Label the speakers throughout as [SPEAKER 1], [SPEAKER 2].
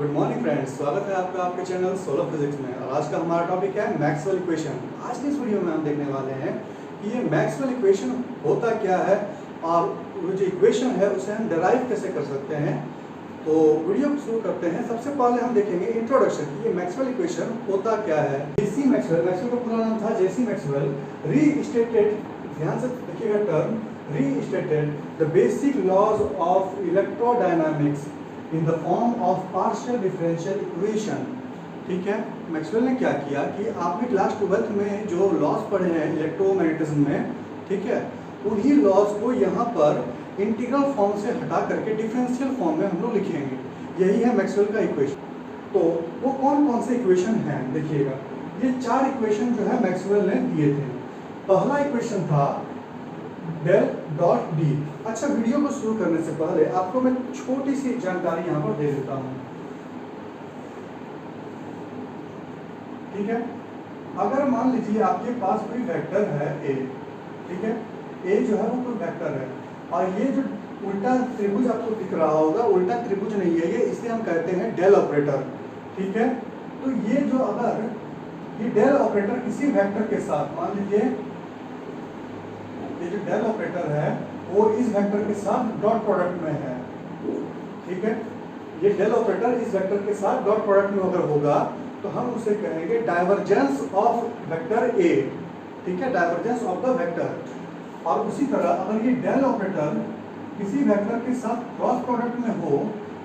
[SPEAKER 1] Good morning friends, स्वागत है आपका आपके चैनल सोलर फिजिक्स में। और आज का हमारा टॉपिक है मैक्सवेल इक्वेशन। आज की इस वीडियो में हम देखने वाले हैं कि ये मैक्सवेल इक्वेशन होता क्या है और वो जो इक्वेशन है उसे हम डिराइव कैसे कर सकते हैं। तो वीडियो को शुरू करते हैं। सबसे पहले हम देखेंगे इंट्रोडक्शन कि ये मैक्सवेल इक्वेशन होता क्या है। जेसी मैक्सवेल, मैक्सवेल का पूरा नाम था जेसी मैक्सवेल, रीस्टेटेड, ध्यान से देखिएगा term, restated the basic laws of electrodynamics in the form of partial differential equation. ठीक है, मैक्सवेल ने क्या किया कि आपने क्लास 12th में जो लॉज पढ़े हैं इलेक्ट्रोमैग्नेटिज्म में, ठीक है, उन्हीं लॉज को यहाँ पर इंटीग्रल फॉर्म से हटा करके डिफरेंशियल फॉर्म में हम लोग लिखेंगे। यही है मैक्सवेल का इक्वेशन। तो वो कौन कौन से इक्वेशन हैं देखिएगा। ये चार इक्वेशन जो है मैक्सवेल ने दिए थे। पहला इक्वेशन था डेल डॉट डी। अच्छा, वीडियो को शुरू करने से पहले आपको मैं छोटी सी जानकारी यहाँ पर दे देता हूँ। ठीक है, अगर मान लीजिए आपके पास कोई वेक्टर है ए, ठीक है, ए जो है वो कोई वेक्टर है और ये जो उल्टा त्रिभुज आपको दिख रहा होगा, उल्टा त्रिभुज नहीं है ये, इसे हम कहते हैं डेल ऑपरेटर। ठीक है, तो ये जो अगर ये डेल ऑपरेटर किसी वेक्टर के साथ, मान लीजिए ये जो डेल ऑपरेटर है वो इस वेक्टर के साथ डॉट प्रोडक्ट में है। ठीक है, ये डेल ऑपरेटर इस वेक्टर के साथ डॉट प्रोडक्ट में अगर होगा तो हम उसे कहेंगे डाइवर्जेंस ऑफ वेक्टर ए। ठीक है, डाइवर्जेंस ऑफ द वेक्टर। और उसी तरह अगर ये डेल ऑपरेटर किसी वेक्टर के साथ क्रॉस प्रोडक्ट में हो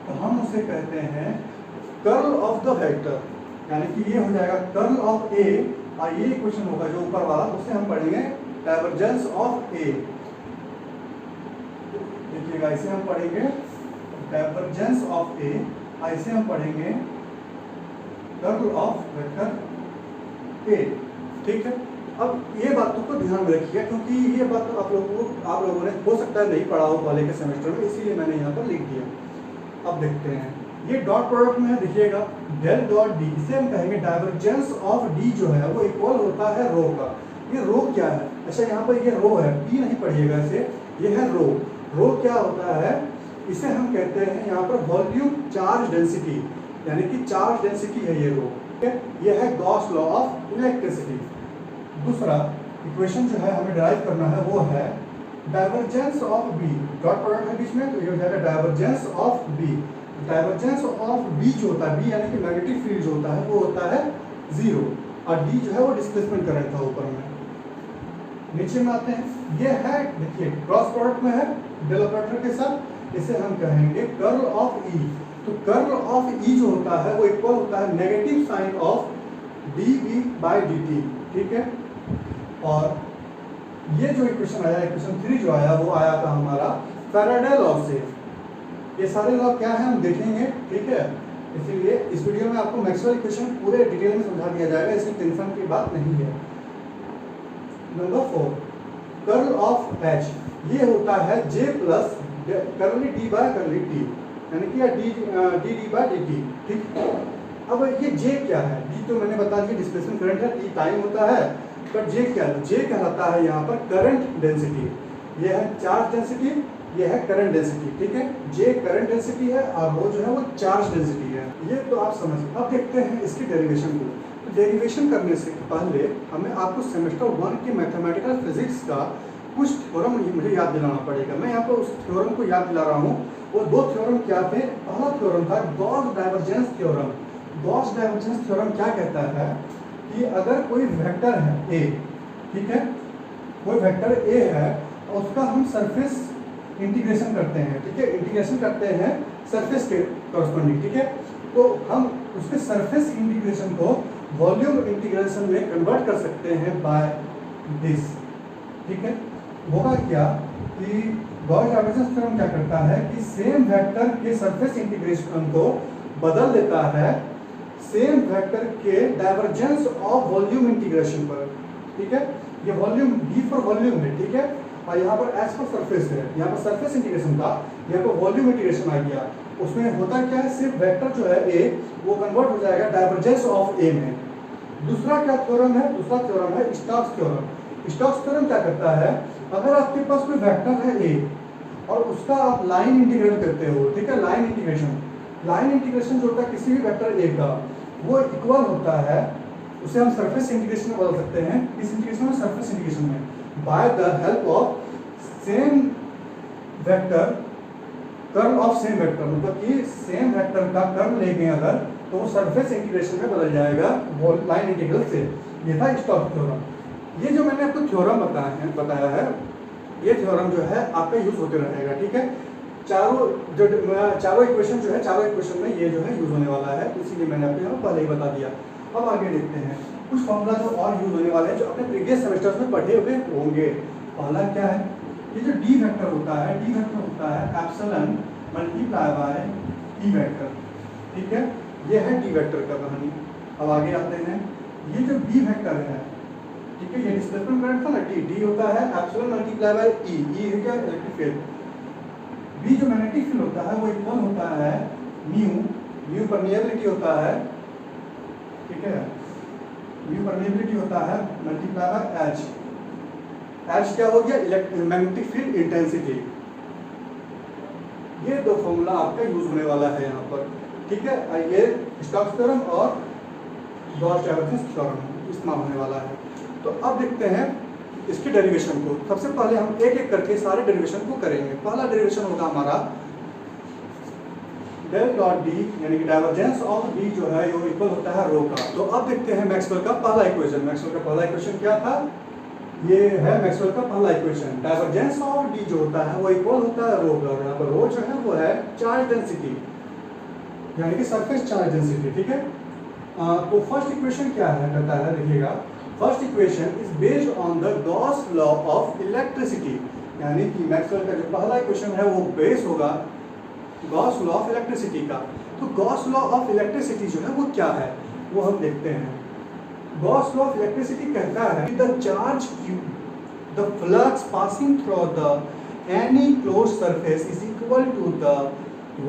[SPEAKER 1] तो हम उसे कहते हैं कर्ल ऑफ द वेक्टर, यानी कि ये हो जाएगा कर्ल ऑफ ए। और ये इक्वेशन होगा जो ऊपर वाला, उसे हम पढ़ेंगे डाइवर्जेंस ऑफ ए। देखिएगा, इसे हम पढ़ेंगे डाइवर्जेंस ऑफ ए, ऐसे हम पढ़ेंगे कर्ल ऑफ वेक्टर ए। ठीक है, अब ये बातों को ध्यान में रखिए क्योंकि ये बात आप लोगों ने हो सकता है नहीं पढ़ा हो पहले के सेमेस्टर में, इसीलिए मैंने यहाँ पर लिख दिया। अब देखते हैं, ये डॉट प्रोडक्ट में है, देखिएगा डेल डॉट डी, इसे हम कहेंगे डाइवर्जेंस ऑफ डी जो है वो इक्वल होता है रो का। ये रो क्या है? अच्छा, यहाँ पर ये रो है, पी नहीं पढ़िएगा इसे, ये है रो। रो क्या होता है? इसे हम कहते हैं यहाँ पर वॉल्यूम चार्ज डेंसिटी, यानी कि चार्ज डेंसिटी है ये रो। ठीक है, ये है गॉस लॉ ऑफ इलेक्ट्रिसिटी। दूसरा इक्वेशन जो है हमें डिराइव करना है वो है divergence of B. Dot product है बीच में, तो ये हो जाएगा divergence of B. Divergence of B जो होता है, बी यानी कि मैग्नेटिक फील्ड जो होता है वो होता है 0 और डी जो है वो डिस्प्लेसमेंट करंट था ऊपर में। नीचे में आते हैं, ये है देखिए क्रॉस प्रोडक्ट में है डेल ऑपरेटर के साथ, इसे हम कहेंगे कर्ल ऑफ ई। तो कर्ल ऑफ ई जो होता है वो इक्वल होता है negative sign of d B by d T. ठीक है, और ये जो इक्वेशन आया, इक्वेशन 3 जो आया वो आया था हमारा फैराडे लॉ से। ये सारे लॉ क्या है हम देखेंगे। ठीक है, इसीलिए इस वीडियो में आपको मैक्सवेल इक्वेशन पूरे डिटेल में समझा दिया जाएगा, इसमें टेंशन की बात नहीं है। नंबर 4, कर्ल ऑफ एच, ये होता है J plus curly D by curly T, यानी कि D D by D T. ठीक, अब ये जे क्या है? डी तो मैंने बता दिया डिस्प्लेसमेंट करंट है, टी टाइम होता है, पर जे क्या है? जे कहलाता है यहाँ पर करंट डेंसिटी। ये है चार्ज डेंसिटी, ये है करंट डेंसिटी। ठीक है, जे करंट डेंसिटी है और वो जो है वो चार्ज डेंसिटी है। ये तो आप समझ। अब देखते हैं इसकी डेरिवेशन को। तो डेरिवेशन करने से पहले हमें आपको सेमेस्टर 1 के मैथमेटिकल फिजिक्स का कुछ थ्योरम मुझे याद दिलाना पड़ेगा। मैं यहाँ पर उस थ्योरम को याद दिला रहा हूँ। वो 2 थ्योरम क्या थे? पहला थ्योरम था Gauss divergence theorem. Gauss divergence theorem क्या कहता है कि अगर कोई वेक्टर है ए, ठीक है, कोई वेक्टर ए है और उसका हम सरफेस इंटीग्रेशन करते हैं। ठीक है, इंटीग्रेशन करते हैं सरफेस के कॉरस्पॉन्डिंग। ठीक है, तो हम उसके सरफेस इंटीग्रेशन को वॉल्यूम इंटीग्रेशन में कन्वर्ट कर सकते हैं बाय दिस। ठीक है, होगा क्या कि गॉस डाइवर्जेंस थ्योरम क्या करता है कि सेम वेक्टर के सरफेस इंटीग्रेशन को बदल देता है सेम वेक्टर के डाइवर्जेंस ऑफ वॉल्यूम इंटीग्रेशन पर। ठीक है, ये वॉल्यूम डी फॉर वॉल्यूम है। ठीक है, और यहाँ पर एस फॉर सरफेस है। यहाँ पर सरफेस इंटीग्रेशन था, यहाँ पर वॉल्यूम इंटीग्रेशन आ गया। उसमें होता क्या है, सिर्फ वेक्टर जो है ए वो कन्वर्ट हो जाएगा डाइवर्जेंस ऑफ ए में। दूसरा क्या थ्योरम है? दूसरा थ्योरम है स्टोक्स थ्योरम। स्टोक्स थ्योरम क्या करता है, अगर आपके पास कोई वेक्टर है ए और उसका आप लाइन इंटीग्रेट करते हो, ठीक है, लाइन इंटीग्रेशन, लाइन इंटीग्रेशन जो होता है किसी भी वेक्टर ए का, वो इक्वल होता है, उसे हम सरफेस इंटीग्रेशन में बदल सकते हैं, इस इंटीग्रेशन में सरफेस इंटीग्रेशन में, by the help of same vector curl of same vector, मतलब कि सेम वेक्टर का कर्ल लेंगे अगर तो वो सरफेस इंटीग्रेशन में बदल जाएगा लाइन इंटीग्रल से। ये था स्टोक्स थ्योरम। ये जो मैंने आपको थ्योरम बताया है, ये थ्योरम जो है आपका यूज होते रहेगा, ठीक है। चारों इक्वेशन जो है, चारों इक्वेशन में ये जो है यूज होने वाला है, इसीलिए मैंने आपको यहाँ पहले ही बता दिया। अब आगे देखते हैं कुछ फॉर्मूला जो और यूज होने वाले हैं, जो अपने प्रीवियस सेमेस्टर्स में पढ़े हुए होंगे। पहला क्या है, ये जो डी वेक्टर होता है, डी वेक्टर होता है epsilon multiply by E vector, ठीक है। ये है डी वेक्टर का कहानी। अब आगे आते हैं, ये जो बी वेक्टर है, ठीक है, ये डिस्प्लेसमेंट करंट था ना, डी होता है एप्सिलॉन मल्टीप्लाई बाय ई है क्या, इलेक्ट्रिक फील्ड। बी जो मैग्नेटिक फील्ड होता है वो इक्वल होता है म्यू परमिएबिलिटी होता है, ठीक है, म्यू परमिएबिलिटी होता है मल्टीप्लाई बाय एच। एच क्या हो गया, मैग्नेटिक फील्ड इंटेंसिटी। ये दो फॉर्मूला आपका यूज होने वाला है यहाँ पर, ठीक है। ये स्टोक्स थ्योरम और गॉस डाइवर्जेंस थ्योरम इस्तेमाल होने वाला है। तो अब देखते हैं इसकी डेरिवेशन को। सबसे पहले हम एक एक करके सारे डेरिवेशन को करेंगे। पहला डेरिवेशन होगा हमारा डेल डॉट डी, यानी कि डाइवर्जेंस ऑफ डी जो है वो इक्वल होता है रो का। तो अब देखते हैं मैक्सवेल का पहला इक्वेशन। मैक्सवेल का पहला इक्वेशन क्या था, ये है मैक्सवेल का पहला इक्वेशन। डाइवर्जेंस ऑफ डी जो होता है वो इक्वल होता है रो का। यहाँ पर रो जो है वो है चार्ज डेंसिटी, यानी कि सरफेस चार्ज डेंसिटी, ठीक है। तो फर्स्ट इक्वेशन क्या है, कहता है, देखिएगा, first equation is based on the Gauss law of electricity, यानी कि मैक्सवेल का जो पहला इक्वेशन है वो बेस होगा गॉस लॉ ऑफ इलेक्ट्रिसिटी का। तो गॉस लॉ ऑफ इलेक्ट्रिसिटी जो है वो क्या है, वो हम देखते हैं। गॉस लॉ ऑफ इलेक्ट्रिसिटी कहता है कि the charge q, the flux passing through the any closed surface is equal to the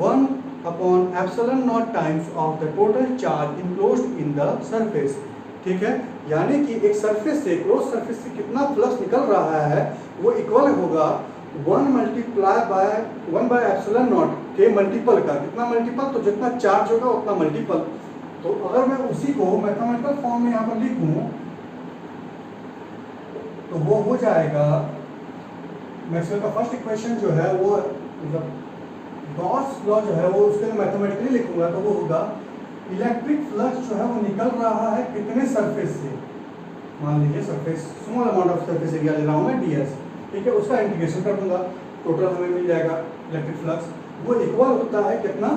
[SPEAKER 1] 1 upon epsilon naught times of the total charge enclosed in the surface, ठीक है। यानी कि एक surface से, close surface से कितना फ्लक्स निकल रहा है वो इक्वल होगा 1 multiply by 1 by epsilon not के मल्टीपल का। कितना मल्टीपल, तो जितना चार्ज होगा उतना मल्टीपल। तो अगर मैं उसी को मैथमेटिकल फॉर्म में यहाँ पर लिखूं तो वो हो जाएगा, मैक्सवेल का फर्स्ट इक्वेशन जो है वो, मतलब गॉस लॉ जो है वो उसके मैथमेटिकली लिखूंगा तो वो होगा इलेक्ट्रिक फ्लक्स जो है वो निकल रहा है कितने सरफेस से, मान लीजिए surface, small amount of surface area ले रहा हूँ मैं ds, ठीक है। उसका इंटीग्रेशन कर दूंगा, टोटल हमें मिल जाएगा इलेक्ट्रिक फ्लक्स, वो इक्वल होता है कितना,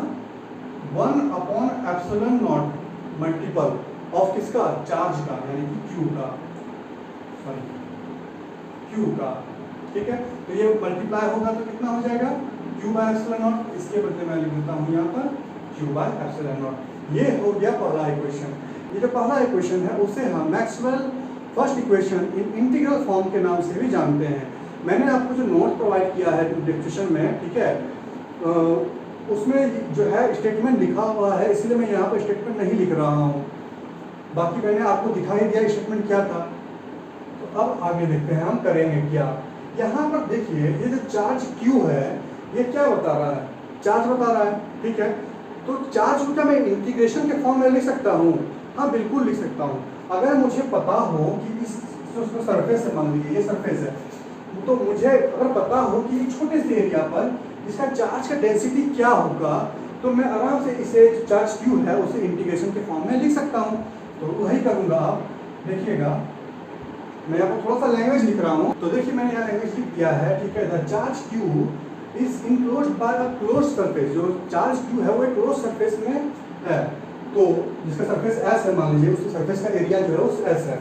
[SPEAKER 1] 1 upon epsilon not multiple of किसका, चार्ज का, यानी कि q का, सॉरी q का, ठीक है। तो ये मल्टीप्लाई होगा तो कितना हो जाएगा, q बाय एप्सिलॉन नॉट। इसके बदले मैं लिख देता हूँ यहाँ पर q बाय एप्सिलॉन नॉट। ये हो गया पहला इक्वेशन। ये जो पहला इक्वेशन है उसे हम Maxwell first equation in integral form के नाम से भी जानते हैं। मैंने आपको जो नोट प्रोवाइड किया है डिस्क्रिप्शन में, ठीक है, उसमें जो है स्टेटमेंट लिखा हुआ है, इसलिए मैं यहाँ पर स्टेटमेंट नहीं लिख रहा हूँ, बाकी मैंने आपको दिखाई दिया स्टेटमेंट क्या था। तो अब आगे देखते हैं हम करेंगे क्या। यहाँ पर देखिए ये जो चार्ज Q है ये क्या बता रहा है, चार्ज बता रहा है, ठीक है। तो चार्ज को क्या मैं इंटीग्रेशन के फॉर्म में लिख सकता हूँ, हाँ बिल्कुल लिख सकता हूँ। अगर मुझे पता हो कि इस सरफेस है, मान लीजिए ये सरफेस है, तो मुझे अगर पता हो कि एक छोटे से एरिया पर इसका चार्ज का डेंसिटी क्या होगा, तो मैं आराम से इसे चार्ज Q है उसे इंटीग्रेशन के फॉर्म में लिख सकता हूँ। तो वही करूँगा। आप देखिएगा मैं यहाँ पर थोड़ा सा लैंग्वेज लिख रहा हूँ, तो देखिए मैंने यहाँ लैंग्वेज लिख दिया है, ठीक है। The charge Q is enclosed bye a closed surface. जो चार्ज Q है वो एक क्लोज्ड सरफेस में है, तो जिसका सरफेस S है, मान लीजिए उस सरफेस का एरिया जो है उस S है,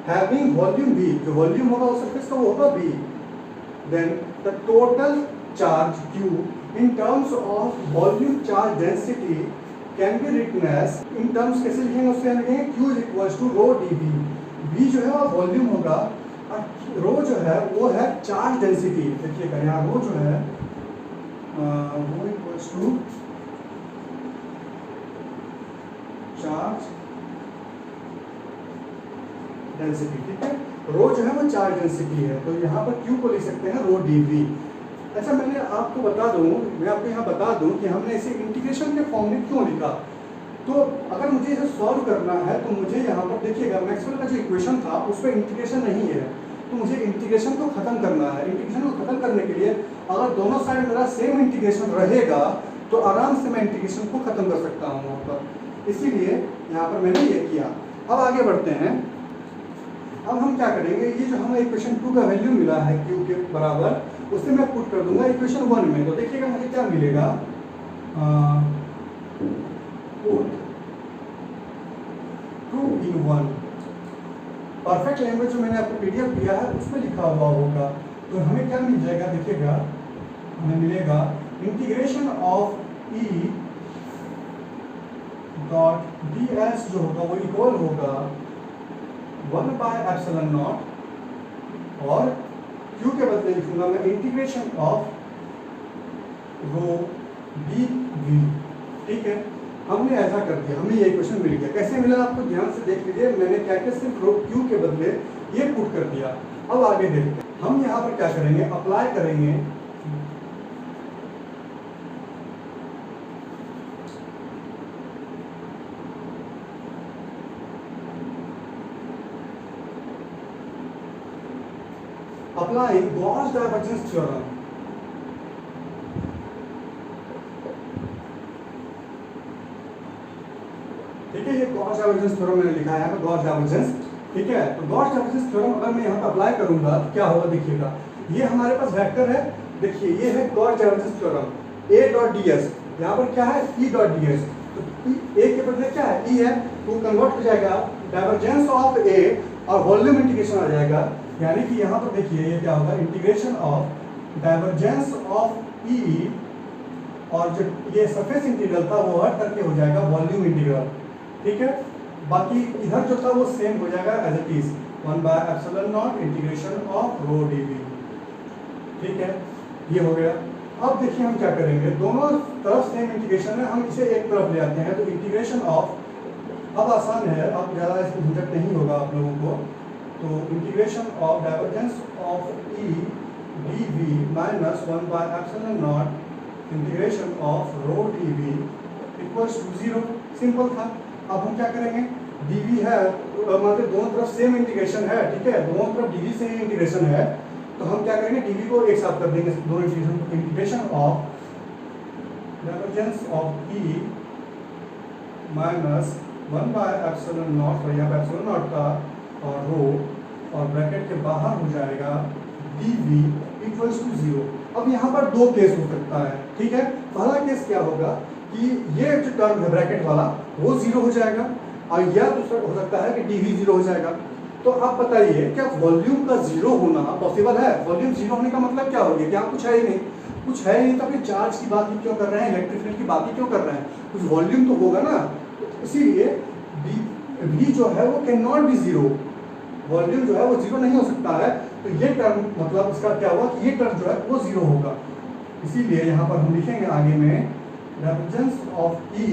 [SPEAKER 1] हैविंग वॉल्यूम V, जो वॉल्यूम होगा उस सरफेस का वो होगा V। Then the total charge Q in terms of volume charge density can be written as, in terms कैसे लिखेंगे, उससे लिखेंगे Q is equals to rho dV। V जो है वो वॉल्यूम होगा और रो जो है वो है चार्ज डेंसिटी। देखिएगा यहाँ रो जो है वो इक्वल्स टू चार्ज डेंसिटी, ठीक है। रो जो है वो चार्ज डेंसिटी है, तो यहाँ पर Q को लिख सकते हैं रो dV। अच्छा मैंने आपको बता दूं, मैं आपको यहाँ बता दूं कि हमने इसे इंटीग्रेशन के फॉर्म में क्यों लिखा। तो अगर मुझे इसे सॉल्व करना है तो मुझे यहाँ पर देखिएगा मैक्सवेल का जो इक्वेशन था उस पर इंटीग्रेशन नहीं है, तो मुझे इंटीग्रेशन को खत्म करना है। इंटीग्रेशन को खत्म करने के लिए अगर दोनों साइड मेरा सेम इंटीग्रेशन रहेगा तो आराम से मैं इंटीग्रेशन को खत्म कर सकता हूँ वहाँ पर, इसीलिए यहाँ पर मैंने ये किया। अब आगे बढ़ते हैं। अब हम क्या करेंगे, ये जो हमें इक्वेशन 2 का वैल्यू मिला है q के बराबर, उसे मैं पुट कर दूंगा इक्वेशन 1 में। तो देखिएगा मुझे क्या मिलेगा, पुट 2 in 1। परफेक्ट लैंग्वेज जो मैंने आपको पीडीएफ दिया है उसमें लिखा हुआ होगा। तो हमें क्या मिल जाएगा, देखिएगा हमें मिलेगा integration of e dot ds जो होगा वो इक्वल होगा 1/ε0 और q के बदले लिखूंगा मैं इंटीग्रेशन ऑफ रो dv। ठीक है, हमने ऐसा कर दिया, हमें ये इक्वेशन मिल गया। कैसे मिला आपको ध्यान से देख लीजिए, मैंने क्या क्या सिर्फ रो q के बदले ये पुट कर दिया। अब आगे देखते हैं, हम यहाँ पर क्या करेंगे, अप्लाई करेंगे applying Gauss divergence theorem। ठीक है, ये गॉस डाइवर्जेंस थ्योरम मैंने लिखा है गॉस डाइवर्जेंस। ठीक है, तो गॉस डाइवर्जेंस थ्योरम अगर मैं यहाँ पर अप्लाई करूंगा तो क्या होगा, देखिएगा ये हमारे पास वेक्टर है, देखिए ये है Gauss divergence theorem a dot ds, यहाँ पर क्या है e डॉट ds। तो a के बदले क्या है e है, तो कन्वर्ट हो जाएगा डाइवर्जेंस ऑफ a और वॉल्यूम इंटीग्रेशन आ जाएगा। यानी कि यहाँ पर देखिए ये क्या होगा, integration of divergence of e और जो ये सरफेस इंटीग्रल था वो हट करके हो जाएगा वॉल्यूम इंटीग्रल। ठीक है, बाकी इधर जो था वो सेम हो जाएगा as it is 1/ε0 integration of rho dv। ठीक है, ये हो गया। अब देखिए हम क्या करेंगे, दोनों तरफ सेम इंटीग्रेशन है, हम इसे एक तरफ ले आते हैं। तो इंटीग्रेशन ऑफ, अब आसान है, अब ज़्यादा इसमें झंझट नहीं होगा आप लोगों को। तो integration of divergence of e dv minus 1/ε0 integration of rho dv equals to 0। Simple था। अब हम क्या करेंगे, dv है मतलब दोनों तरफ सेम इंटीग्रेशन है, ठीक है, दोनों तरफ dv से ही इंटीग्रेशन है, तो हम क्या करेंगे dv को एक साथ कर देंगे दोनों इंटीग्रेशन को। Integration of divergence of e minus 1/ε0 और यहाँ पर ε0 का और रो और ब्रैकेट के बाहर हो जाएगा dv इक्वल्स टू 0। अब यहाँ पर दो केस हो सकता है। ठीक है, पहला केस क्या होगा कि ये जो टर्म है ब्रैकेट वाला वो 0 हो जाएगा, और यह दूसरा हो सकता है कि dv 0 हो जाएगा। तो आप बताइए क्या वॉल्यूम का 0 होना पॉसिबल है? वॉल्यूम 0 होने का मतलब क्या हो गया, क्या कुछ है ही नहीं, कुछ है ही नहीं, तो फिर चार्ज की बात ही क्यों कर रहे हैं, इलेक्ट्रिक फील्ड की बात ही क्यों कर रहे हैं, कुछ वॉल्यूम तो होगा ना। इसीलिए v जो है वो कैन नॉट बी 0, वॉल्यूम जो है वो 0 नहीं हो सकता है। तो ये टर्म मतलब इसका क्या हुआ कि ये टर्म जो है वो 0 होगा। इसीलिए यहाँ पर हम लिखेंगे आगे में डाइवर्जेंस ऑफ e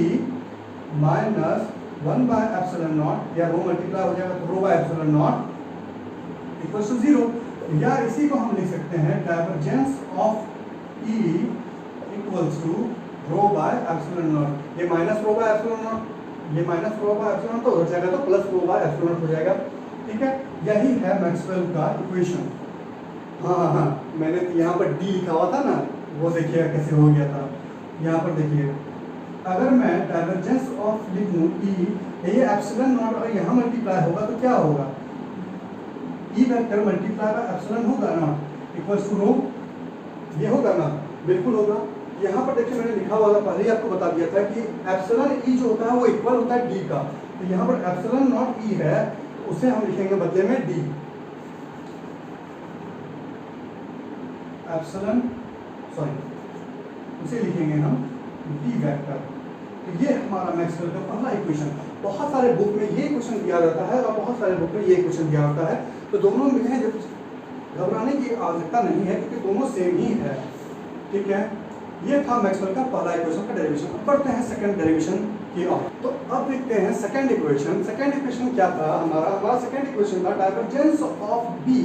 [SPEAKER 1] माइनस 1/ε0 या रो मल्टीप्लाई हो जाएगा तो रो बाय ε0 इक्वल टू 0। या इसी को हम लिख सकते हैं divergence of e equals to rho by ε0। ये माइनस रो बाय ε0, ये माइनस रो बाय ε0 तो हो जाएगा तो प्लस रो बाय ε0 हो जाएगा। ठीक है, यही है मैक्सवेल का इक्वेशन। हाँ, मैंने यहाँ पर d लिखा हुआ था ना, वो देखिए कैसे हो गया था। यहाँ पर देखिए अगर मैं डाइवर्जेंस ऑफ लिखूँ e, ये ε0 और यहाँ मल्टीप्लाई होगा तो क्या होगा, e वेक्टर मल्टीप्लाई बाय ε होगा ना, इक्वल्स टू रो, ये होगा ना, बिल्कुल होगा। यहाँ पर देखिए मैंने लिखा हुआ था, पहले ही आपको बता दिया था कि ε जो होता है वो इक्वल होता है d का। तो यहाँ पर ε0 e है, उसे हम लिखेंगे बदले में d, उसे लिखेंगे हम d वेक्टर। तो ये हमारा मैक्सवेल का पहला इक्वेशन। बहुत सारे बुक में ये क्वेश्चन दिया जाता है और बहुत सारे बुक में ये क्वेश्चन दिया होता है, तो दोनों में है, घबराने की आवश्यकता नहीं है क्योंकि दोनों सेम ही है। ठीक है, ये था मैक्सवेल का पहला इक्वेशन का डेरिवेशन। अब बढ़ते हैं सेकंड डेरिवेशन की ओर। तो अब देखते हैं सेकंड इक्वेशन। सेकंड इक्वेशन क्या था हमारा सेकंड इक्वेशन था divergence of b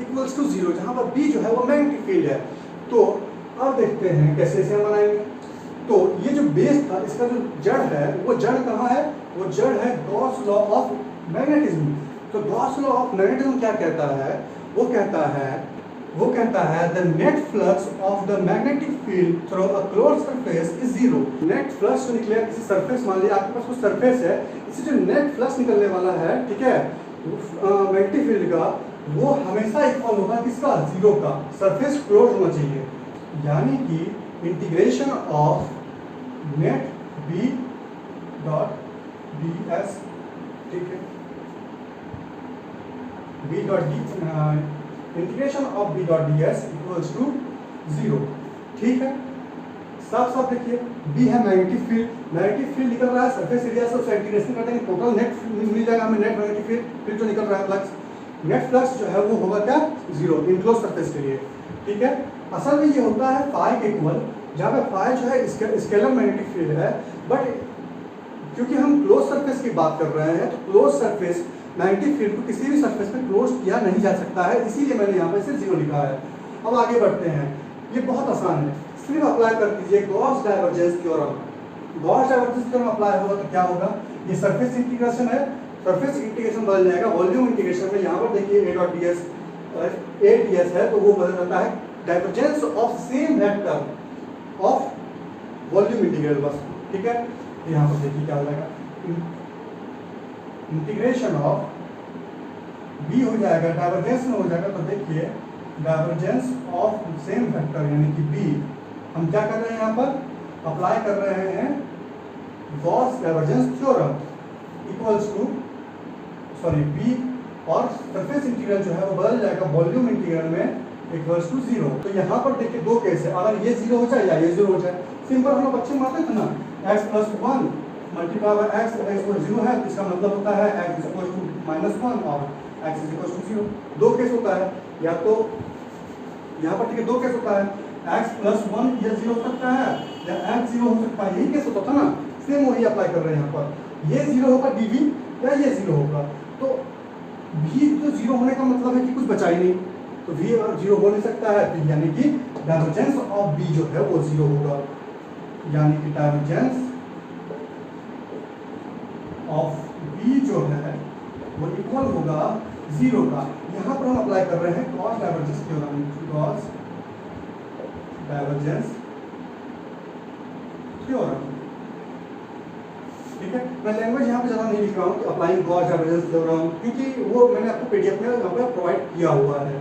[SPEAKER 1] equals to 0, जहां पर b जो है वो मैग्नेटिक फील्ड है। तो अब देखते हैं कैसे इसे हम बनाएंगे। तो ये जो बेस था इसका जो जड़ है वो जड़ कहाँ है, वो जड़ है गॉस लॉ ऑफ मैग्नेटिज्म। तो गॉस लॉ ऑफ मैग्नेटिज्म क्या कहता है, वो कहता है the net flux of the magnetic field through a closed surface is zero. Net flux जो निकलेगा किसी सरफेस, मान लीजिए आपके पास कुछ सरफेस है, इसी जो नेट फ्लक्स निकलने वाला है, ठीक है, मैग्नेटिक फील्ड का, वो हमेशा इक्वल होगा किसका, जीरो का। सरफेस क्लोज होना चाहिए, यानी कि integration of net B dot d s, ठीक है, B dot d integration of B dot d s equals to zero. ठीक है, साफ साफ देखिए, बी है मैग्नेटिक फील्ड निकल रहा है सरफेस एरिया से, उसका इंटीग्रेशन कर देंगे, टोटल नेट मिल जाएगा हमें, नेट मैग्नेटिक फील्ड जो निकल रहा है फ्लक्स, नेट फ्लक्स जो है वो होगा क्या, जीरो इनक्लोज सरफेस के लिए। ठीक है, असल में ये होता है फाई के इक्वल, जहाँ पे फाई जो है स्केलर मैग्नेटिक फील्ड है, बट क्योंकि हम क्लोज सरफेस की बात कर रहे हैं तो क्लोज सरफेस मैग्नेटिक फील्ड को किसी भी सरफेस पे क्लोज किया नहीं जा सकता है, इसीलिए मैंने यहाँ पे सिर्फ जीरो लिखा है। अब आगे बढ़ते हैं, ये बहुत आसान है, सिर्फ अप्लाई कर दीजिए Gauss divergence theorem. Gauss divergence theorem apply होगा तो क्या होगा, ये सरफेस इंटीग्रेशन है, सरफेस इंटीग्रेशन बदल जाएगा वॉल्यूम इंटीग्रेशन में। यहाँ पर देखिए ए dot d S, A D S है तो वो बदल जाता है divergence of same vector of volume integral बस। ठीक है, यहाँ पर देखिए क्या हो जाएगा, इंटीग्रेशन ऑफ बी हो जाएगा, डाइवर्जेंस में हो जाएगा, तो देखिए डाइवर्जेंस ऑफ सेम वेक्टर यानी कि बी, हम क्या कर रहे हैं यहाँ पर अप्लाई कर रहे हैं Gauss divergence theorem equals to sorry B, और सरफेस इंटीग्रल जो है वो बदल जाएगा वॉल्यूम इंटीग्रल में इक्वल्स टू जीरो। तो यहाँ पर देखिए दो केस है, अगर ये जीरो हो जाए या ये जीरो हो जाए, सिंपल हम लोग बच्चे में आते थे ना, X plus one multiply by X, X zero है, इसका मतलब होता है X is equal to minus one और X is equal to zero. दो केस होता है, या तो यहाँ पर ठीक है दो केस होता है, एक्स प्लस वन या जीरो हो सकता है या एक्स जीरो हो सकता है, यही केस होता था ना, सेम वही अप्लाई कर रहे हैं यहाँ पर। ये जीरो होगा डीवी या ये जीरो होगा, तो भी तो जीरो होने का मतलब है कि कुछ बचा ही नहीं, तो भी जीरो हो नहीं सकता है, तो यानी कि डाइवर्जेंस ऑफ बी जो है वो जीरो होगा, यानी कि डाइवर्जेंस ऑफ बी जो है वो इक्वल होगा जीरो का। यहाँ पर हम अप्लाई कर रहे हैं Gauss divergence theorem, Gauss divergence theorem. ठीक है, मैं लैंग्वेज यहाँ पे ज़्यादा नहीं लिख रहा हूँ, अप्लाइंग गॉस डाइवर्जेंस थ्योरम, क्योंकि वो मैंने आपको पीडीएफ में यहाँ पे प्रोवाइड किया हुआ है।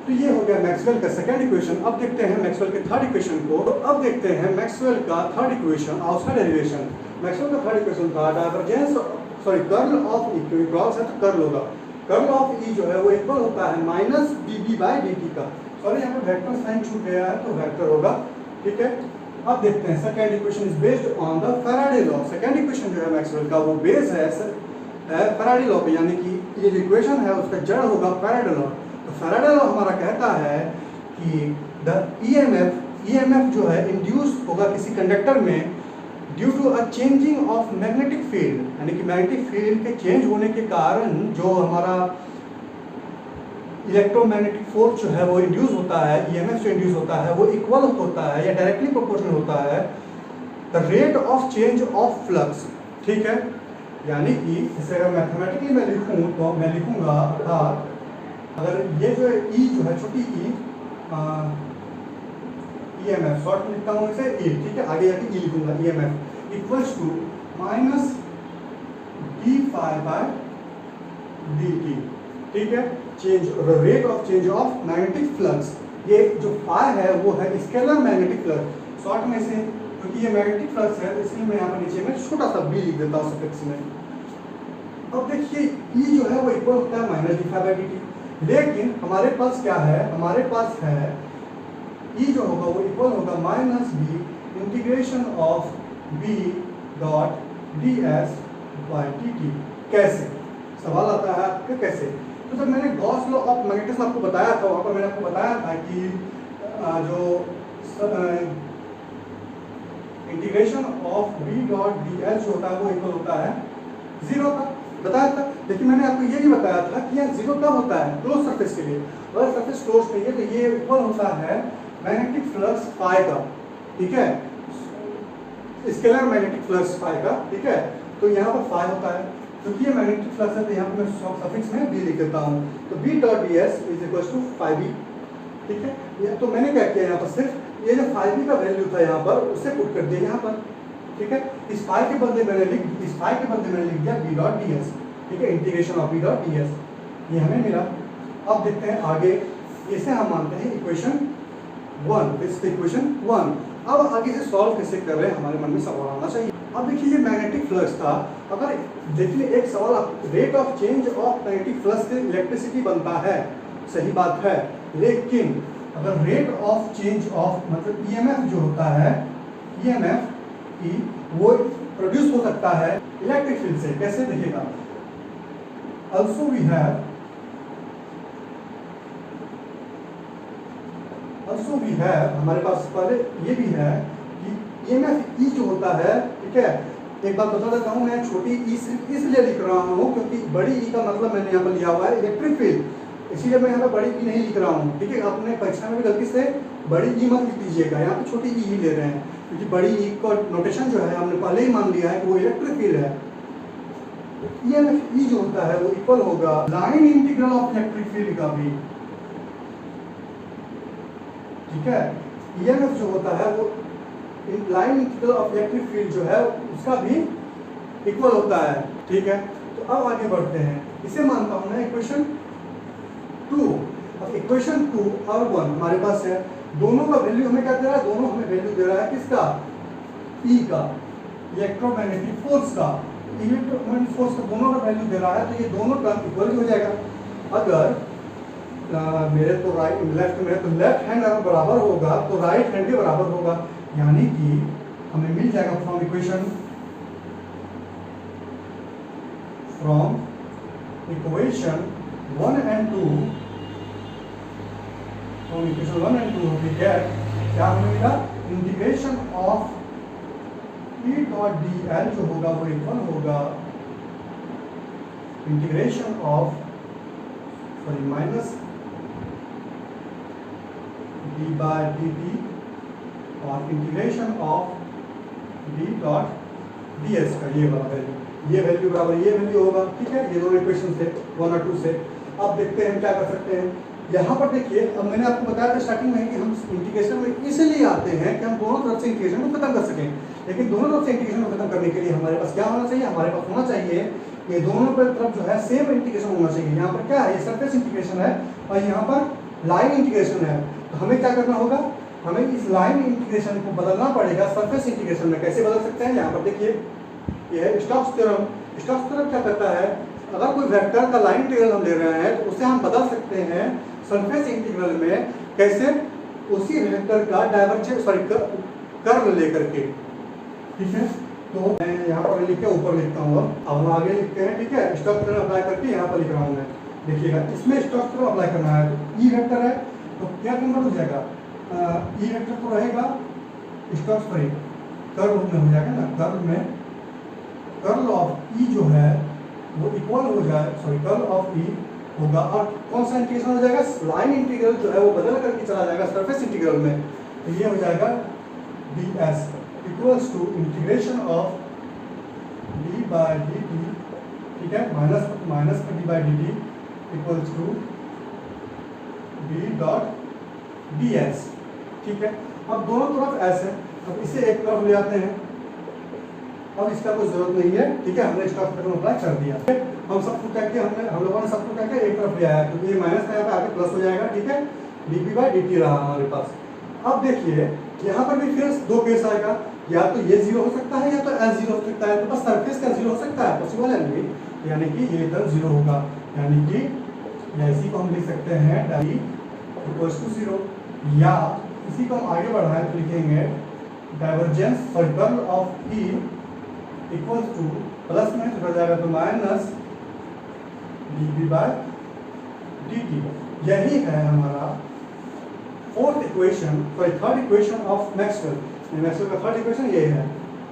[SPEAKER 1] तो ये हो गया मैक्सवेल का सेकंड इक्वेशन। अब देखते हैं मैक्सवेल के थर्ड इक्वेशन को। तो अब देखते हैं मैक्सवेल का थर्ड इक्वेशन और उसका डेरिवेशन। मैक्सवेल का थर्ड इक्वेशन था डाइवर्जेंस सॉरी कर्ल ऑफ ई, क्योंकि क्रॉस है तो कर्ल होगा, कर्ल ऑफ ई जो है वो इक्वल होता है minus d B by d t का। सॉरी यहाँ पे वेक्टर साइन छूट गया है तो वेक्टर होगा। ठीक है, अब देखते हैं second equation is based on the Faraday law. Second equation जो है मैक्सवेल का वो बेस है फैराडे लॉ पे, यानी कि ये जो इक्वेशन है उसका जड़ होगा फैराडे लॉ। तो फैराडे लॉ हमारा कहता है कि द ईएमएफ जो है इंड्यूस होगा किसी कंडक्टर में due to a changing of magnetic field, यानी कि मैग्नेटिक फील्ड के चेंज होने के कारण जो हमारा इलेक्ट्रोमैग्नेटिक फोर्स जो है वो इंड्यूस होता है, ईएमएफ जो इंड्यूस होता है वो इक्वल होता है या डायरेक्टली प्रोपोर्शनल होता है the rate of change of flux. ठीक है, यानी कि इसे अगर मैथमेटिकली मैं लिखूं तो मैं लिखूंगा अर्थात अगर ये जो ई जो है छोटी ई ईएमएफ शॉर्ट में लिखता हूँ इसे ई, ठीक है, आगे जाके ई लिखूंगा EMF equals to minus d phi by D T. ठीक है, change rate of change of magnetic flux, ये जो फाई है वो है स्केलर मैग्नेटिक फ्लक्स शॉर्ट में से, क्योंकि ये मैग्नेटिक फ्लक्स है तो इसलिए मैं यहाँ पर नीचे में छोटा सा बी लिख देता हूँ सफिक्स में। अब देखिए ई जो है वो इक्वल होता है minus d phi by D t, लेकिन हमारे पास क्या है, हमारे पास है ई जो होगा वो इक्वल होगा minus B integration of B dot d s by d t. कैसे, सवाल आता है आपके कैसे। तो जब मैंने गॉस लॉ ऑफ मैग्नेटिज्म आपको बताया था, वहाँ पर मैंने आपको बताया था कि जो integration of B dot d s जो होता है वो इक्वल होता है जीरो का, बताया था। लेकिन मैंने आपको ये भी बताया था कि यह जीरो कब होता है, क्लोज सरफेस के लिए। अगर सरफेस क्लोज नहीं है तो ये इक्वल होता है मैग्नेटिक फ्लक्स फाई का, ठीक है, स्केलर मैग्नेटिक फ्लक्स फाई का, ठीक है। तो यहाँ पर फाई होता है, क्योंकि ये मैग्नेटिक फ्लक्स है तो यहाँ पर मैं सफिक्स में बी लिख देता हूँ, तो B dot d s is equal to phi B, ठीक है। ये तो मैंने क्या किया यहाँ पर, सिर्फ ये जो फाई बी का वैल्यू था यहाँ पर उससे पुट कर दिया यहाँ पर, ठीक है। इस फाई के बदले मैंने लिख दिया बी डॉट डी एस, ठीक है, integration of B dot d s, ये हमें मिला। अब देखते हैं आगे, इसे हम मानते हैं इक्वेशन 1, दिस इक्वेशन 1। अब आगे से सॉल्व कैसे कर रहे हैं हमारे मन में सवाल आना चाहिए। अब देखिए ये मैग्नेटिक फ्लक्स था, अगर देखिए एक सवाल, rate of change of magnetic flux से इलेक्ट्रिसिटी बनता है, सही बात है, लेकिन अगर रेट ऑफ चेंज ऑफ मतलब ईएमएफ जो होता है, ईएमएफ की वो प्रोड्यूस हो सकता है इलेक्ट्रिक फील्ड से, कैसे देखिएगा। ऑल्सो वी हैव हमारे पास पहले ये भी है कि ईएमएफ ई जो होता है, ठीक है। एक बात बता देता हूँ, मैं छोटी ई सिर्फ इसलिए लिख रहा हूँ क्योंकि बड़ी ई का मतलब मैंने यहाँ पर लिया हुआ है इलेक्ट्रिक फील्ड, इसीलिए मैं यहाँ पर बड़ी ई नहीं लिख रहा हूँ, ठीक है। आपने परीक्षा में भी गलती से बड़ी ई मत लिख दीजिएगा, यहाँ पे छोटी ई ही ले रहे हैं, क्योंकि बड़ी ई का नोटेशन जो है हमने पहले ही मान लिया है कि वो इलेक्ट्रिक फील्ड है। ईएमएफ ई जो होता है वो इक्वल होगा line integral of electric field का भी, ठीक है। ईएमएफ जो होता है वो line integral of electric field जो है उसका भी इक्वल होता है, ठीक है। तो अब आगे बढ़ते हैं, इसे मानता हूं मैं इक्वेशन 2। अब इक्वेशन 2 और 1 हमारे पास है, दोनों का वैल्यू हमें क्या दे रहा है, दोनों हमें वैल्यू दे रहा है किसका, ई का, इलेक्ट्रोमैग्नेटिक फोर्स का, इलेक्ट्रोमैग्नेटिक फोर्स का दोनों का वैल्यू दे रहा है, तो ये दोनों टर्म इक्वल हो जाएगा। अगर मेरे तो राइट लेफ्ट में, तो लेफ्ट हैंड अगर बराबर होगा तो राइट हैंड भी बराबर होगा, यानी कि हमें मिल जाएगा from equation 1 and 2, from equation 1 and 2 we get क्या हमें मिला, integration of E dot D L जो होगा वो इक्वल होगा integration of minus d by dt और integration of d dot ds का ये वाला वैल्यू, ये वैल्यू बराबर ये वैल्यू होगा, ठीक है। ये दोनों इक्वेशन से 1 और 2 से। अब देखते हैं क्या कर सकते हैं। यहाँ पर देखिए, अब मैंने आपको बताया था स्टार्टिंग में कि हम इंटीग्रेशन में इसलिए आते हैं कि हम दोनों तरफ से इंटीग्रेशन को खत्म कर सकें, लेकिन दोनों तरफ से इंटीग्रेशन को खत्म करने के लिए हमारे पास क्या होना चाहिए, हमारे पास होना चाहिए ये दोनों तरफ जो है सेम इंटीग्रेशन होना चाहिए। यहाँ पर क्या है, ये सरफेस इंटीग्रेशन है और यहाँ पर लाइन इंटीग्रेशन है, तो हमें क्या करना होगा, हमें इस लाइन इंटीग्रेशन को बदलना पड़ेगा सरफेस इंटीग्रेशन में। कैसे बदल सकते हैं, यहाँ पर देखिए ये है स्टोक्स थ्योरम। स्टोक्स थ्योरम क्या कहता है, अगर कोई वेक्टर का लाइन इंटीग्रल हम ले रहे हैं तो उसे हम बदल सकते हैं सरफेस इंटीग्रल में, कैसे, उसी वेक्टर का डाइवर्जेंस कर्ल लेकर के, ठीक है। तो मैं यहाँ पर लिख के ऊपर लिखता हूँ, अब हम आगे लिखते हैं, ठीक है। स्टोक्स थ्योरम अप्लाई करके यहाँ पर लिख रहा हूँ मैं, देखिएगा इसमें स्टोक्स थ्योरम अप्लाई करना है। तो ई वेक्टर है तो क्या कन्वर्ट हो जाएगा, ई वेक्टर तो रहेगा स्टोक्स पर कर्ल में हो जाएगा ना, कर्ल में कर्ल ऑफ ई जो है वो इक्वल हो जाए, कर्ल ऑफ ई होगा, और कौन सा इंटीग्रेशन हो जाएगा, लाइन इंटीग्रल जो है वो बदल करके चला जाएगा सरफेस इंटीग्रल में, तो ये हो जाएगा ds equals to integration of d by dt, ठीक है, माइनस का d by dt equals to d dot ds, ठीक है। अब दोनों तरफ s है, अब इसे एक तरफ ले आते हैं, अब इसका कोई जरूरत नहीं है, ठीक है, हमने स्टोक्स थ्योरम अप्लाई कर दिया। हम सबको क्या किया, हम लोगों ने सबको क्या किया, एक तरफ ले आया, क्योंकि ये माइनस का यहाँ पे आगे प्लस हो जाएगा, ठीक है, dp बाय dt रहा हमारे पास। अब देखिए यहाँ पर भी फिर दो केस आएगा, या तो ये जीरो हो सकता है या तो s जीरो हो सकता है, तो बस सरफेस का जीरो हो सकता है, पॉसिबल है नहीं, यानी कि ये इधर जीरो होगा, यानी कि इसी को हम लिख सकते हैं d इक्वल्स टू 0, या इसी को हम आगे बढ़ाएं तो लिखेंगे divergence curl of E equals two plus में हो जाएगा तो माइनस dp बाय dt। यही है हमारा third equation of Maxwell. Maxwell का थर्ड इक्वेशन ये है,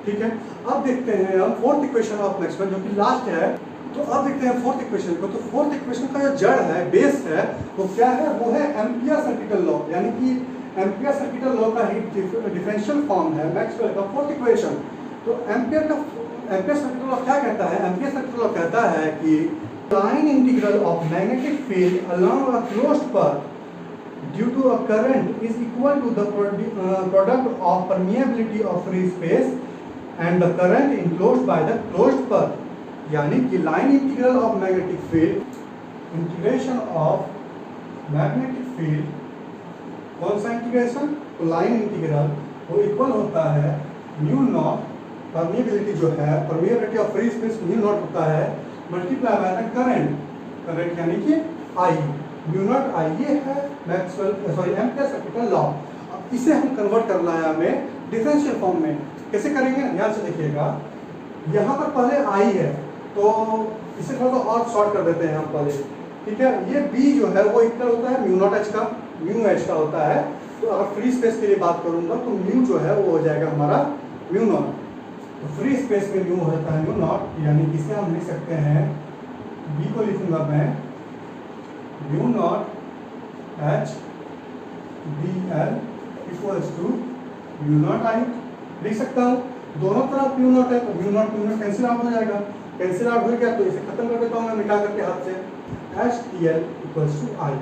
[SPEAKER 1] ठीक है। अब देखते हैं हम फोर्थ इक्वेशन ऑफ मैक्सवेल जो कि लास्ट है, तो अब देखते हैं फोर्थ इक्वेशन को। तो फोर्थ इक्वेशन का जो जड़ है, बेस है, वो क्या है, वो है एम्पियर सर्किटल लॉ, यानी कि एम्पियर सर्किटल लॉ का ही डिफरेंशियल फॉर्म है मैक्सवेल का फोर्थ इक्वेशन। तो एम्पियर सर्किटल लॉ क्या कहता है? एम्पियर सर्किटल लॉ कहता है कि line integral of magnetic field along a closed path due to a current is equal to the product of permeability of free space and the current enclosed by the closed path। यानी कि line integral of magnetic field, integration of magnetic field, कौन सा integration? तो line integral वो equal होता है mu naught, permeability जो है, permeability of free space mu naught होता है multiply by the current, current यानी कि आई, म्यू नॉट आई। ये है Maxwell sorry ampere circuital law. अब इसे हम कन्वर्ट करना है हमें डिफरेंशियल फॉर्म में। कैसे करेंगे? ध्यान से देखिएगा, यहाँ पर पहले आई है तो इसे थोड़ा सा और शॉर्ट कर देते हैं हम पहले, ठीक है। ये बी जो है वो इक्वल होता है म्यू नॉट एच का, म्यू एच का होता है। तो अगर फ्री स्पेस के लिए बात करूंगा तो म्यू जो है वो हो जाएगा हमारा म्यू नॉट। तो फ्री स्पेस में म्यू होता है म्यू नॉट, यानी कि इसे हम लिख सकते हैं, बी को लिखूंगा मैं mu naught H B L equals to mu naught I. लिख सकता हूँ, दोनों तरफ म्यू नॉट है तो म्यू नॉट कैंसिल आउट हो जाएगा। कैंसिल आउट हो गया तो इसे खत्म कर देता हूँ मैं मिटा करके हाथ से, H T L equals to I.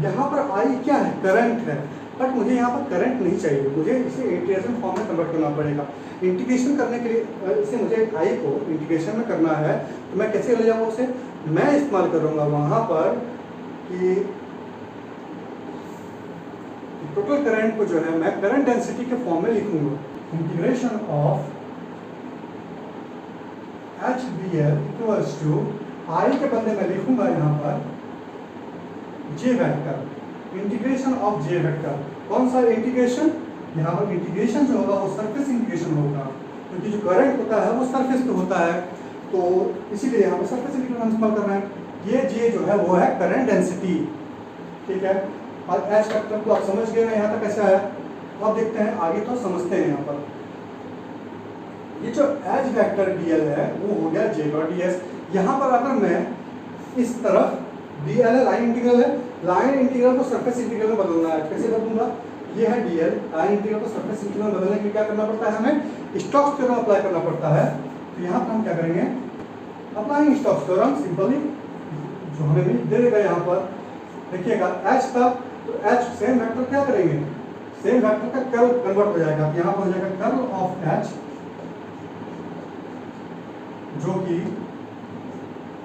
[SPEAKER 1] यहाँ पर आई क्या है? करंट है, बट मुझे यहाँ पर करंट नहीं चाहिए, मुझे इसे इंटीग्रेशन फॉर्म में कन्वर्ट करना पड़ेगा। इंटीग्रेशन करने के लिए इसे मुझे आई को इंटीग्रेशन में करना है, तो मैं कैसे ले जाऊँगा उसे? मैं इस्तेमाल करूँगा वहाँ पर कि टोटल करंट को जो है मैं करंट डेंसिटी के फॉर्म में लिखूंगा। Integration of H B L equals to I के बदले में लिखूंगा यहाँ पर J vector, integration of J vector. कौन सा इंटीग्रेशन? यहाँ पर इंटीग्रेशन जो होगा वो सरफेस इंटीग्रेशन होगा, क्योंकि जो करंट होता है वो सरफेस पे होता है, तो इसीलिए यहाँ पर सरफेस इंटीग्रेशन इस्तेमाल कर रहे हैं। ये जे जो है वो है करंट डेंसिटी, ठीक है। और एच वेक्टर तो आप समझ गए ना यहाँ तक कैसे आया। अब देखते हैं आगे, तो समझते हैं। यहाँ पर ये जो एच वेक्टर डीएल है वो हो गया जे डॉट डीएस। यहाँ पर अगर मैं इस तरफ डीएल है, लाइन इंटीग्रल है, लाइन इंटीग्रल को सरफेस इंटीग्रल में बदलना है। कैसे बदलूंगा? ये है डीएल, लाइन इंटीग्रल को सरफेस इंटीग्रल में बदलने के लिए क्या करना पड़ता है? हमें स्टोक्स थ्योरम अप्लाई करना पड़ता है। तो यहाँ पर हम क्या करेंगे? अप्लाइंग स्टोक्स थ्योरम सिंपली जो हमें दे देगा यहाँ पर, देखिएगा एच तक, तो एच सेम वेक्टर क्या करेंगे? सेम वेक्टर का कर्ल कन्वर्ट हो जाएगा। यहाँ पर हो जाएगा कर्ल ऑफ एच, जो कि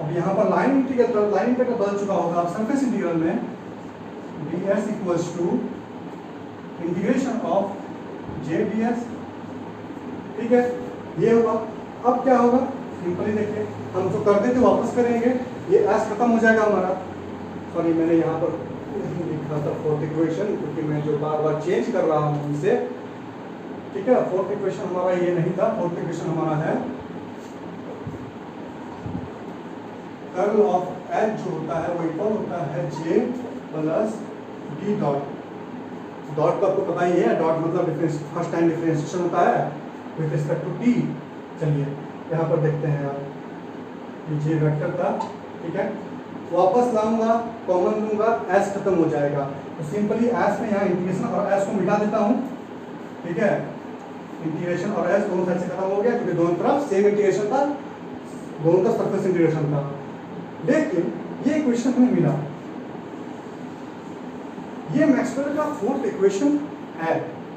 [SPEAKER 1] अब यहाँ पर लाइन इंटीग्रल, लाइन इंटीग्रल बदल चुका होगा अब सरफेस इंटीग्रल में, ds equals to integration of J ds, ठीक है। ये होगा। अब क्या होगा? सिंपली देखिए, हम जो करते थे वापस करेंगे, ये एस खत्म हो जाएगा हमारा। सॉरी, मैंने यहाँ पर लिखा था फोर्थ इक्वेशन, क्योंकि मैं जो बार बार चेंज कर रहा हूँ इसे, ठीक है। फोर्थ इक्वेशन हमारा ये नहीं था, फोर्थ इक्वेशन हमारा है कर्ल ऑफ एच जो होता है वो इक्वल होता है J plus D dot. Dot का आपको पता ही है, डॉट मतलब फर्स्ट टाइम डिफरेंशिएशन होता है विद रिस्पेक्ट टू टी। चलिए यहाँ पर देखते हैं आप, ये जे वेक्टर था, ठीक है। वापस लाऊंगा, कॉमन लूंगा, एस खत्म हो जाएगा। तो सिंपली एस में यहाँ इंटीग्रेशन और एस को मिटा देता हूँ, ठीक है। इंटीग्रेशन और एस दोनों साइड से खत्म हो गया, क्योंकि दोनों तरफ सेम इंटीग्रेशन था, दोनों का सरफेस इंटीग्रेशन था। लेकिन ये इक्वेशन हमें मिला, ये मैक्सवेल का फोर्थ इक्वेशन है।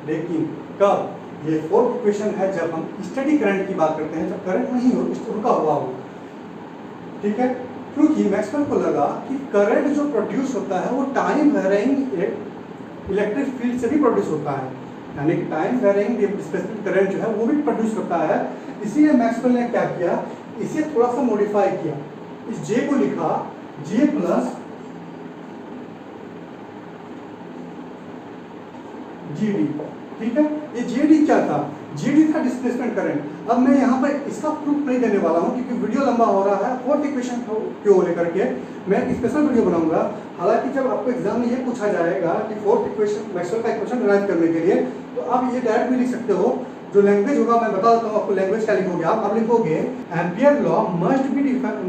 [SPEAKER 1] लेकिन कब? ये फोर्थ इक्वेशन है जब हम स्टेडी करंट की बात करते हैं, जब करंट नहीं हो, रुका हुआ हो, ठीक है। क्योंकि मैक्सवेल को लगा कि करंट जो प्रोड्यूस होता है वो टाइम वेरिंग इलेक्ट्रिक फील्ड से भी प्रोड्यूस होता है, यानी कि टाइम वेरिंग स्पेसिफिक करंट जो है वो भी प्रोड्यूस करता है। इसीलिए मैक्सवेल ने क्या किया? इसे थोड़ा सा मॉडिफाई किया, इस जे को लिखा जे प्लस जी डी, ठीक है। ये जे डी क्या था? जी डी था डिस्प्लेसमेंट करंट। अब मैं यहाँ पर इसका प्रूफ नहीं देने वाला हूँ, क्योंकि वीडियो लंबा हो रहा है। फोर्थ इक्वेशन को लेकर के मैं एक स्पेशल वीडियो बनाऊंगा। हालांकि जब आपको एग्जाम में ये पूछा जाएगा कि फोर्थ इक्वेशन मैक्सवेल का इक्वेशन डिराइव करने के लिए, तो आप ये डायरेक्ट भी लिख सकते हो। जो लैंग्वेज होगा मैं बता देता हूँ आपको, लैंग्वेज क्या लिखोगे आप लिखोगे Ampere law must be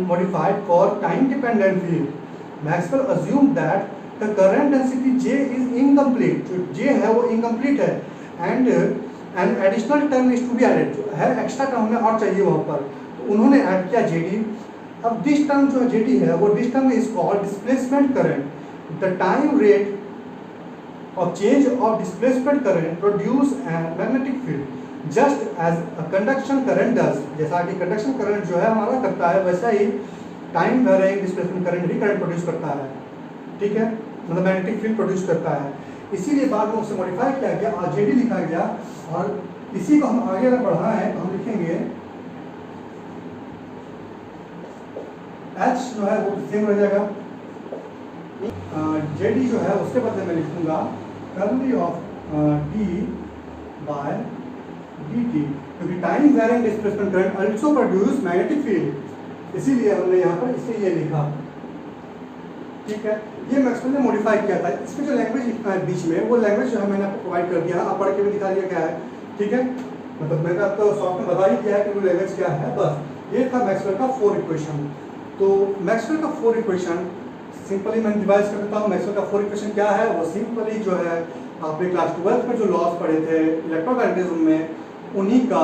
[SPEAKER 1] modified for time dependent field. Maxwell assumed that the current density J is incomplete, जो J है वो इनकम्प्लीट है, and an additional term is to be added, जो है एक्स्ट्रा टर्म हमें और चाहिए वहाँ पर, तो उन्होंने ऐड किया JD। अब दिस टर्म जो JD है वो this term is called displacement current, the time rate of change of displacement current produce a magnetic field just as a conduction current does। जैसा कि कंडक्शन करंट जो है हमारा करता है, वैसा ही टाइम वेरिंग डिस्प्लेसमेंट करंट भी करंट प्रोड्यूस करता है, ठीक है, मतलब मैग्नेटिक फील्ड प्रोड्यूस करता है। इसीलिए बाद में उसे मॉडिफाई किया गया और JD लिखा गया, और इसी को हम आगे अगर बढ़ाएं तो हम लिखेंगे H जो है वो सेम रह जाएगा, JD जो है उसके बदले में लिखूंगा curly of D by dt, क्योंकि time varying displacement current also produce magnetic field, इसीलिए हमने यहाँ पर इसे ये लिखा, ठीक है। ये मैक्सवेल ने मॉडिफाई किया था। इसमें जो लैंग्वेज लिखना है बीच में, वो लैंग्वेज जो है मैंने आपको प्रोवाइड कर दिया, आप पढ़ के भी दिखा दिया क्या है, ठीक है, मतलब मैंने आपको शॉर्ट में बता ही दिया है कि वो लैंग्वेज क्या है, बस ये था मैक्सवेल का 4 इक्वेशन। तो मैक्सवेल का 4 इक्वेशन सिंपली मैं डिवाइड कर देता हूँ। मैक्सवेल का 4 इक्वेशन क्या है, वो सिंपली जो है आपने क्लास 12 में जो लॉस पढ़े थे इलेक्ट्रोमैग्नेटिज्म में, उन्हीं का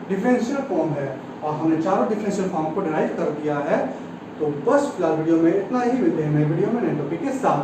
[SPEAKER 1] डिफरेंशियल फॉर्म है, और हमने चारों डिफरेंशियल फॉर्म को डिराइव कर दिया है। तो बस फिलहाल वीडियो में इतना ही, मिलते हैं नए वीडियो में नए टॉपिक के साथ।